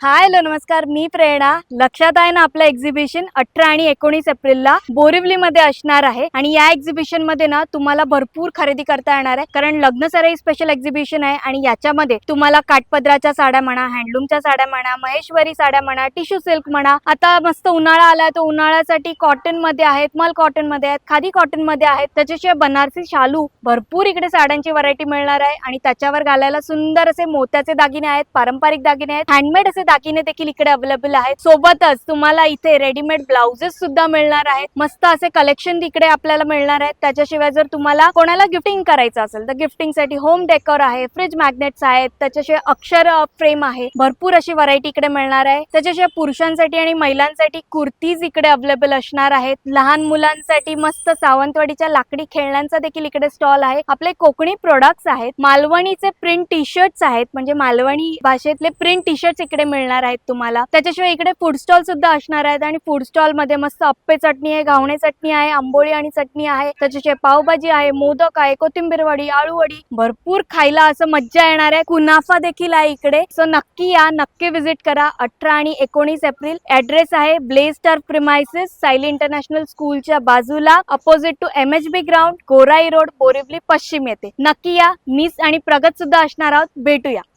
Hi hello नमस्कार, मी प्रेरणा. लक्षात आहे ना आपलं एक्झिबिशन 18 आणि 19 एप्रिलला बोरिवलीमध्ये असणार आहे आणि या एक्झिबिशन मध्ये ना तुम्हाला भरपूर खरेदी करता येणार आहे, कारण लग्न सराई स्पेशल एक्झिबिशन आहे आणि याच्यामध्ये तुम्हाला काठपदराच्या साड्या म्हणा, हँडलूमच्या साड्या म्हणा, महेश्वरी साड्या म्हणा, टिश्यू सिल्क म्हणा. आता मस्त उन्हाळा आलाय, तो उन्हाळ्यासाठी कॉटन मध्ये आहेत, मल कॉटन मध्ये आहेत, खादी कॉटन मध्ये आहेत, त्याच्याशिवाय बनारसी शालू भरपूर इकडे साड्यांची व्हरायटी मिळणार आहे आणि त्याच्यावर घालायला सुंदर असे मोत्याचे दागिने आहेत, पारंपरिक दागिने आहेत, हँडमेड असे दागिने देखील इकडे अवेलेबल आहेत. सोबतच तुम्हाला इथे रेडीमेड ब्लाउजेस सुद्धा मिळणार आहेत. मस्त असे कलेक्शन इकडे आपल्याला मिळणार आहेत. त्याच्याशिवाय जर तुम्हाला कोणाला गिफ्टिंग करायचं असेल तर गिफ्टिंग साठी होम डेकोर आहे, फ्रिज मॅग्नेट्स आहेत, त्याच्याशिवाय अक्षर फ्रेम आहे, भरपूर अशी व्हरायटी इकडे मिळणार आहे. त्याच्याशिवाय पुरुषांसाठी आणि महिलांसाठी कुर्तीज इकडे अवेलेबल असणार आहेत. लहान मुलांसाठी मस्त सावंतवाडीच्या लाकडी खेळण्यांचा देखील इकडे स्टॉल आहे. आपले कोकणी प्रोडक्ट्स आहेत, मालवणीचे प्रिंट टी शर्ट्स आहेत, म्हणजे मालवणी भाषेतले प्रिंट टी शर्ट्स इकडे मिळणार आहेत तुम्हाला. त्याच्याशिवाय इकडे फूड स्टॉल सुद्धा असणार आहेत आणि फूड स्टॉल मध्ये मस्त अप्पे चटणी आहे, घावणे चटणी आहे, आंबोळी आणि चटणी आहे, त्याच्याशिवाय पावभाजी आहे, मोदक आहे, कोथिंबीर वडी, आळू वडी, भरपूर खायला असं मज्जा येणार आहे. कुनाफा देखील आहे इकडे. सो नक्की या, नक्की विजिट करा. 18 आणि 19 एप्रिल. ऍड्रेस आहे Blaze Star premises, Sayali international स्कूलच्या बाजूला, opposite to MHB ground, Gorai road, Borivali पश्चिम येथे. नक्की या. मिस आणि प्रगत सुद्धा असणार आहोत. भेटूया.